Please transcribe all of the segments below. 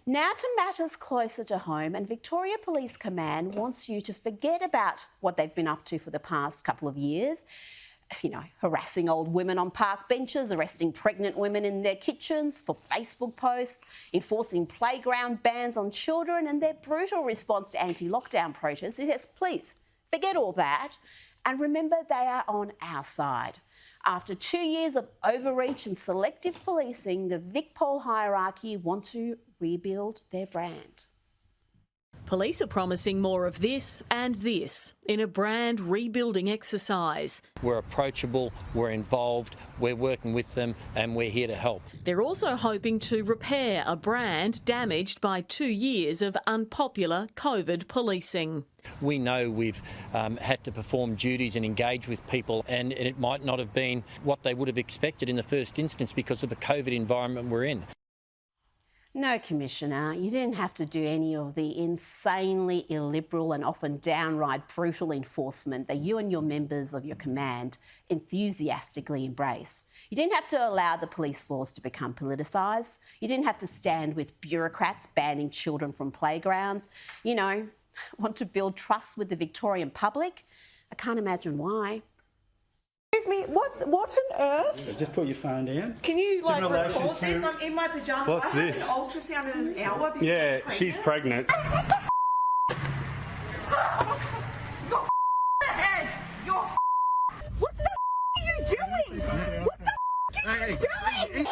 Now to matters closer to home, and Victoria Police Command wants you to forget about what they've been up to for the past couple of years. You know, harassing old women on park benches, arresting pregnant women in their kitchens for Facebook posts, enforcing playground bans on children, and their brutal response to anti-lockdown protests. Yes, please, forget all that. And remember, they are on our side. After 2 years of overreach and selective policing, the VicPol hierarchy want to rebuild their brand. Police are promising more of this and this in a brand rebuilding exercise. We're approachable, we're involved, we're working with them and we're here to help. They're also hoping to repair a brand damaged by 2 years of unpopular COVID policing. We know we've had to perform duties and engage with people, and it might not have been what they would have expected in the first instance because of the COVID environment we're in. No, Commissioner, you didn't have to do any of the insanely illiberal and often downright brutal enforcement that you and your members of your command enthusiastically embrace. You didn't have to allow the police force to become politicised. You didn't have to stand with bureaucrats banning children from playgrounds. You know, want to build trust with the Victorian public? I can't imagine why. Excuse me, what on earth? Yeah, just put your phone down. Can you like record to... this? I'm in my pyjamas. What's I have this? An ultrasound in an hour. Yeah, she's pregnant. What the are you doing? What the are you doing?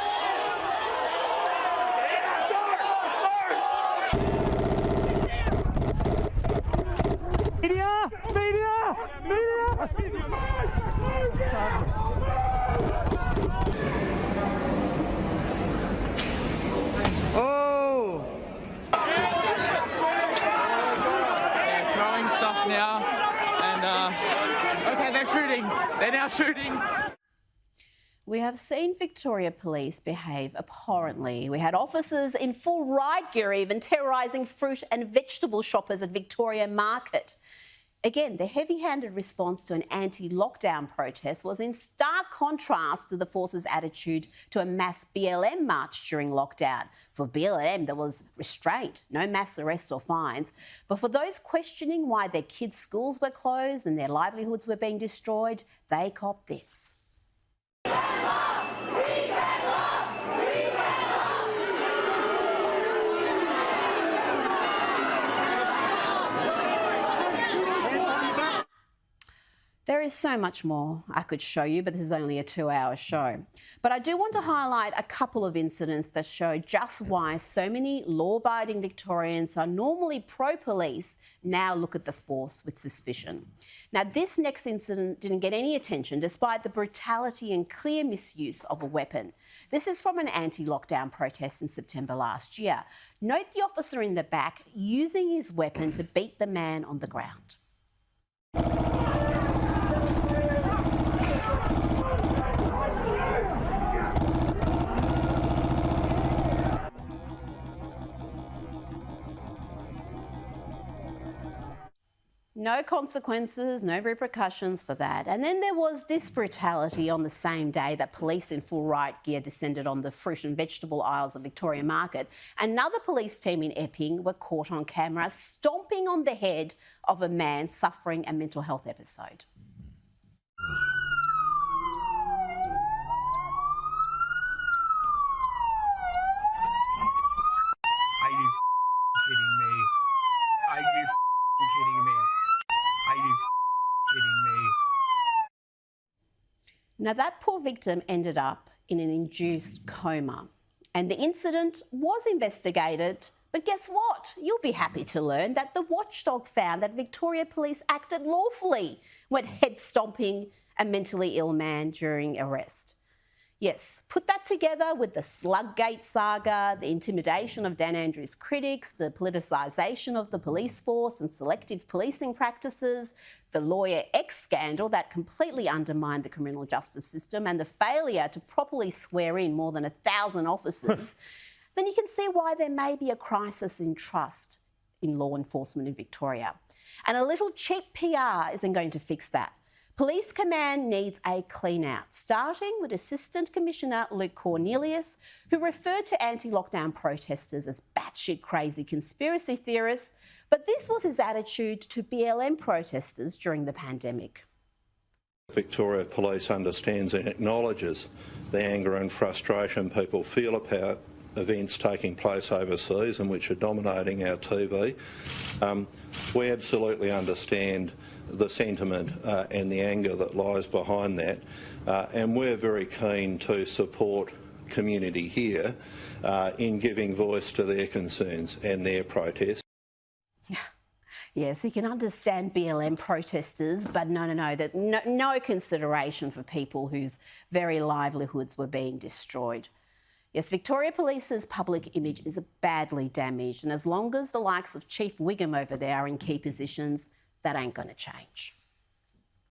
Media! Media! Media! Oh! They're throwing stuff now, and okay, they're shooting. They're now shooting. We have seen Victoria Police behave abhorrently. We had officers in full riot gear even terrorising fruit and vegetable shoppers at Victoria Market. Again, the heavy-handed response to an anti-lockdown protest was in stark contrast to the force's attitude to a mass BLM march during lockdown. For BLM, there was restraint, no mass arrests or fines. But for those questioning why their kids' schools were closed and their livelihoods were being destroyed, they copped this. There is so much more I could show you, but this is only a 2-hour show. But I do want to highlight a couple of incidents that show just why so many law-abiding Victorians are normally pro-police now look at the force with suspicion. Now, this next incident didn't get any attention despite the brutality and clear misuse of a weapon. This is from an anti-lockdown protest in September last year. Note the officer in the back using his weapon to beat the man on the ground. No consequences, no repercussions for that. And then there was this brutality on the same day that police in full riot gear descended on the fruit and vegetable aisles of Victoria Market. Another police team in Epping were caught on camera stomping on the head of a man suffering a mental health episode. Are you kidding me? Are you kidding me? Are you kidding me? Now, that poor victim ended up in an induced coma, and the incident was investigated. But guess what? You'll be happy to learn that the watchdog found that Victoria Police acted lawfully when head stomping a mentally ill man during arrest. Yes, put that together with the Sluggate saga, the intimidation of Dan Andrews' critics, the politicisation of the police force and selective policing practices, the Lawyer X scandal that completely undermined the criminal justice system, and the failure to properly swear in more than 1,000 officers, then you can see why there may be a crisis in trust in law enforcement in Victoria. And a little cheap PR isn't going to fix that. Police Command needs a clean-out, starting with Assistant Commissioner Luke Cornelius, who referred to anti-lockdown protesters as batshit crazy conspiracy theorists, but this was his attitude to BLM protesters during the pandemic. Victoria Police understands and acknowledges the anger and frustration people feel about events taking place overseas and which are dominating our TV. We absolutely understand the sentiment and the anger that lies behind that, and we're very keen to support community here in giving voice to their concerns and their protests. Yes, he can understand BLM protesters, but no consideration for people whose very livelihoods were being destroyed. Yes, Victoria Police's public image is badly damaged, and as long as the likes of Chief Wiggum over there are in key positions, that ain't going to change.